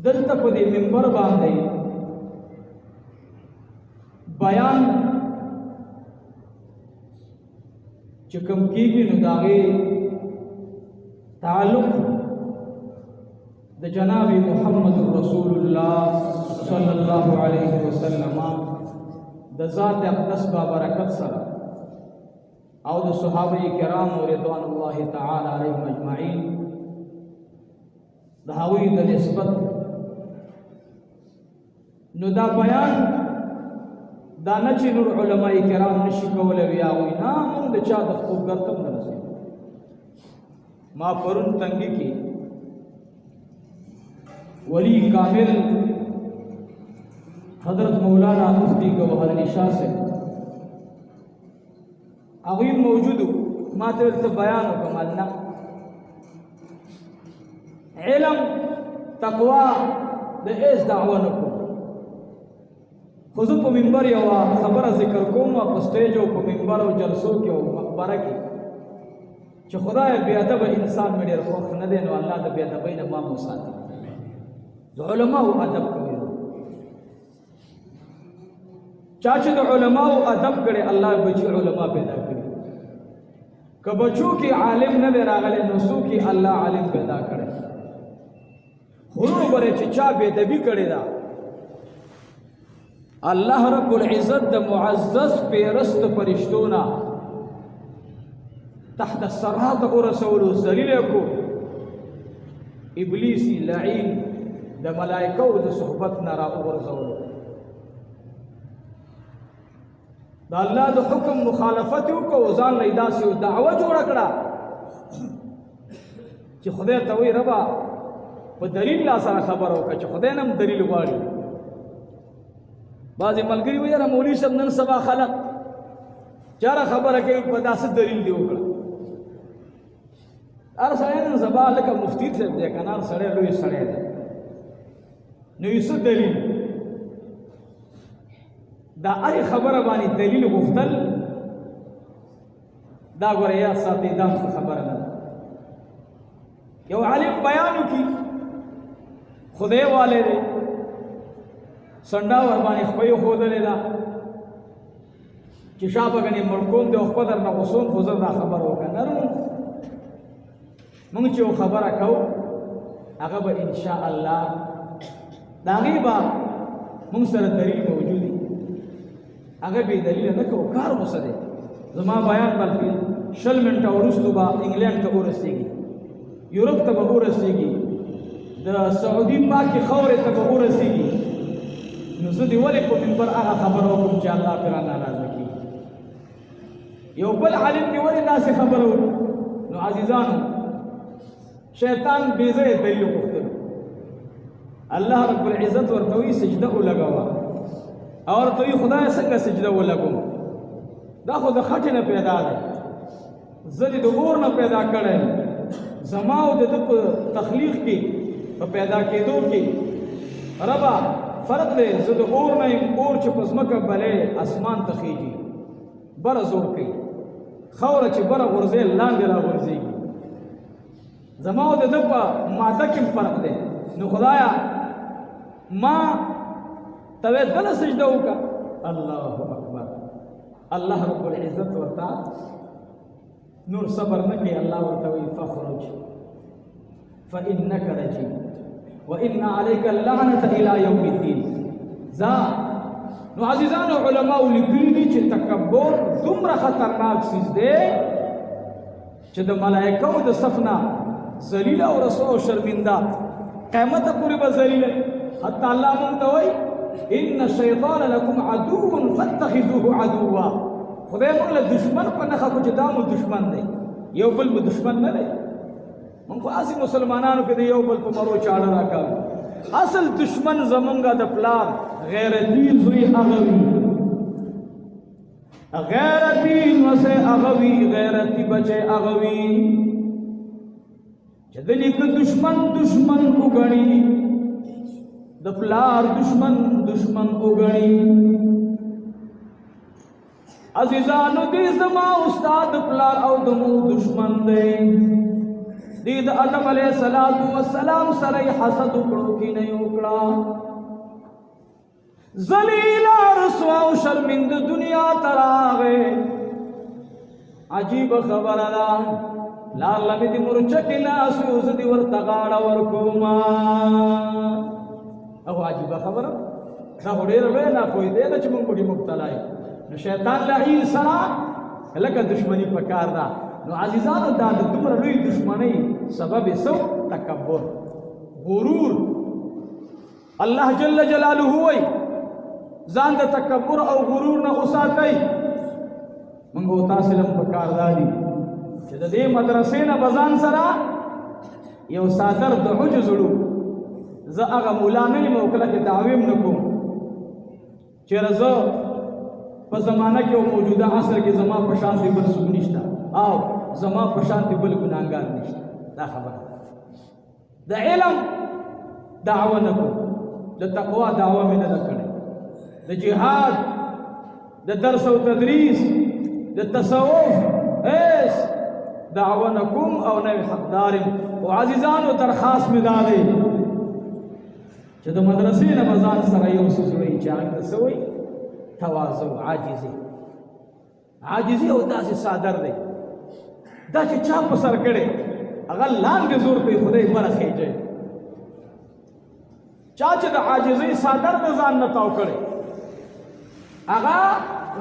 دلته په دې منبر باندې بیان چې کوم کېږي نو د هغې تعلق د جناب محمد رسول الله صلی الله علیه وسلم د ذات اقدس بابرکت سره او د صحابه کرام رضوان الله تعالی علیهم اجمعین د هغوی د نسبت نو دا بیان دا نه چې نور علماء کرام نشي کولی وي هغوی نه موږ د چا د خوبګر ته نه رسېږو ما پرون تنګي کې ولی کامل حضرت مولانا مفتی گوہر علی شاہ سے هغوی موجود ما ته ورته بیان وکړم الله علم تقوا د ایس دعوه نه کوم خو زه په منبر یوه خبره ذکر کوم په سټیج او په منبر او جلسو کې او مقبره کې چې خدای بې ادبه انسان مې ډېر خوښ نه دی نو الله د بې ادبۍ نه ما وساتي د علماو ادب کوي چا چې د علماو ادب کړي الله بچي علما پیدا کړي که بچو کې عالم نه دی راغلی نو څوک کې الله عالم پیدا کړي خورو بره چې چا بې ادبي کړې ده الله رب العزت د معزز پیرست فرشتونا تحت الصراط ورسولو ذلیل کو ابلیسی لعین د ملائکو د صحبت نه را ورسولو د الله د حکم مخالفت وکړو ځان له داسې دعوه جوړه کړه چې خدای ته وایي ربا په دلیل لا سره خبره وکړه چې خدای نم دلیل غواړي بعضې ملګري وایي یاره مولوي صاحب نن سبا خلق چاره خبره کوي په داسې دلیل دی وکړه هر سړی نن سبا لکه مفتی صاحب دی که نه هر سړی لوی سړی دی نو یې څه دلیل دا هرې خبره باندې دلیل غوښتل دا ګوره یاد ساتئ دا خبره نه ده یو عالم بیان وکړي خدای والی دی سنډا ور باندې خپه یې ښودلې ده چې شا به ګنې مړکوم دی او خپه در نه غوسوم خو زه دا خبره وکړه نرم موږ چې یو خبره کوو هغه به انشاء الله د هغې به موږ سره دلیل موجود وي هغه بې دلیله نه کوو کار مو څه دی زما بیان بلکې 20 منټه وروستو به انګلینډ ته ورسېږي یورپ ته به ورسېږي د سعودي پاکې خاورې ته به ورسېږي نو زه دې ولې په منبر هغه خبره وکړم چې الله پرې را ناراضه کېږي یو بل عالم دې ولې داسې خبره وکړي نو عزیزانو شیطان بې ځایه دلیل غوښتلو الله رب العزت ورته وایي سجده ولګوه او ورته وایي خدایه څنګه سجده ولګوم دا خو د خټې نه پیدا دی زه دې د اور نه پیدا کړی زما او د ده په تخلیق کې په پیدا کېدو کې ربا فرق دی زه د اور نه یم اور چې په ځمکه بلې اسمان ته خیږي بره زور کوي خاوره چې بره غورځي لاندې را غورځېږي زما او د ده په ماده کې فرق دی نو خدایه ما ته وې بله سجده وکړه الله اکبر الله رب العزت ورته نور صبر نه کوي الله ورته وایي فخرج فانک رجیم وان علیک اللعنة الى یوم الدین ځه نو عزیزانو علماو لیکلي دي چې تکبر دومره خطرناک څیز دی چې د ملایکو د صف نه ذلیله او رسوا او شرمنده قیامته پورې به ذلیله حتی الله موږ ته وایي ان الشیطان لکم عدو فاتخذوه عدوا خدای موږ له دشمن په نښه کړو چې دا مو دشمن دی یو بل مو دشمن نه دی موږ خو هسې مسلمانانو کې د یو بل په مرو چاړه راکاږو اصل دشمن زمونږه د پلار غیرتي زوی هغه وي غیرتي نوسې هغه وي غیرتي بچی هغه وي چې د نیکه دشمن دشمن وګڼي د پلار دشمن دشمن وګڼي عزیزانو دې زما استاد پلار او د مو دشمن دی دید آدم علیہ السلام سره حسد وکړو کې نه وکړه ذلیل رسوا او شرمند دنیا تراغه عجیب خبره ده لار لمې دې مرچکې ناس یو زدي ورته غاړه ورکوما او عجیب خبره دا ډېر به نه کوئی دی چې موږ پکې مبتلا یو نو شیطان لعین سره لکه دشمنی پکار ده نو عزیزانو دا د دومره لوی دشمنی سبب سو تکبر غرور الله جل جلاله وای ځان د تکبر او غرور نه وساتئ موږ تاسو لم پکار دادي چې د دې مدرسې نه بزان سره یو صادر د عجز لو زه هغه مولا نه یم او کله چې دعویم نه کوم چې رضا په زمانہ کې او موجوده عصر کې زما په شان دی بل څوک نشته او زما په شان دی بل ګناهګار نشته دا خبره د علم دعوه نه کوم د تقوا دعوه مې نه کړې د جهاد د درس او تدریس د تصوف ایس دعوه نه کوم او نه حقدار او عزیزانو درخواست مې دادې چې د مدرسې نه بزان سره یو څه جوړي چې هغه سوي تواضع عاجزي او داسې صادر دی دا چې چا په سر کړي هغه لاندې زور کوي خدای مره خېجه چا چې د عاجزي صادر د ځان نه تاو کړي هغه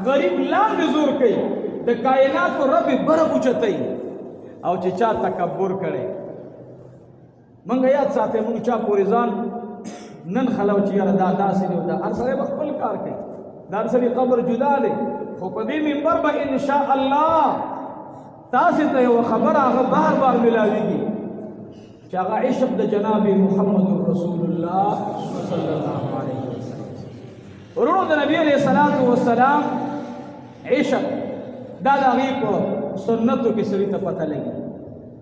غریب لاندې زور کوي د کائنات رب بره اوچتای او چې چا تکبر کړي مونږ یاد ساتي مونږ چا پورې ځان نن خلو چې یاره دا داسې دی دا هر سړی خپل کار کوي دا هر سړی قبر جدا دی خو په دې منبر به ان شاء الله تاسو ته یو خبره هغه بار بار ملاويږي چې هغه عشق د جناب محمد رسول الله صلی الله علیه وسلم ورونو د نبی علیہ الصلوۃ والسلام عشق دا د هغې په سنتو کې سړي ته پته لګي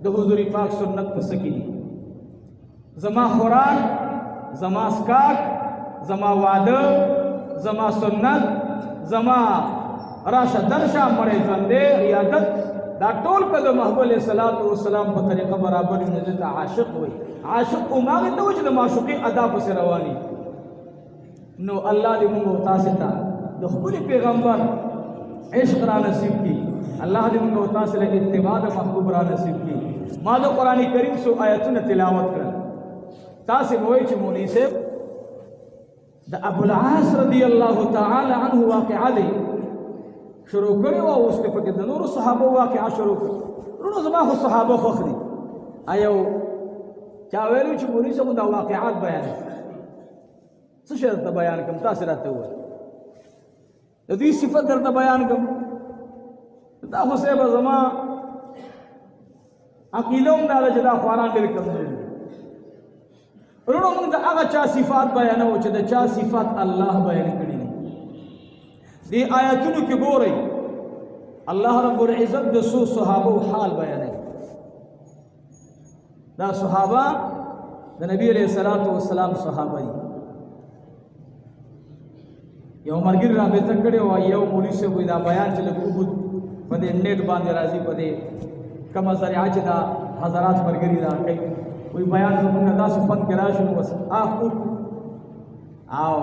د حضور پاک سنت په څه کې دي زما خوراک زما اسکاک زما واده زما سنت زما راشه درشه مړې ژوندې عیادت دا ټول په د محبوب علیه الصلوۃ والسلام په طریقه برابر نه دي ته عاشق وي عاشق هغه ته چې د معشوقې ادا پسې رواني نو الله دې موږ تاسو ته د خپل پیغمبر عشق را نصیب کړي الله دې موږ تاسو له اتباع د محبوب را نصیب کړي ما د قران کریم سو آیاتونه تلاوت کړل تاسو وایي چې مولوی صاحب د ابو العاص رضی الله تعالی عنه واقعه دی شروع کړي او اوس په کې د نورو صحابه واقعه شروع کړي ورونو زما خو صحابه خو خري ایو چا ویلو چې مولوی صاحب دا واقعات بیان څه شی ته بیان کوم تاسو راته وایي د دې صفات درته بیان کوم دا خو صاحب زما عقیده هم دا چې دا خواران ډېر کمزوري دي ورونو موږ د هغه چا صفات بیانو چې د چا صفات الله بیان کړي دي دې آیاتونو کې ګورئ الله رب العزت د سو صحابه حال بیانوي دا صحابه د نبی علیہ الصلوۃ والسلام صحابه دي یو مرګ رابطه کړي او یو مولوی سے وې دا بیان چې له وګد په دې نیټ باندې راځي په دې کما ذریعہ چې دا حضرات مرګري را کوي وی بیان زمونږ تاسو فن کې راشو بس او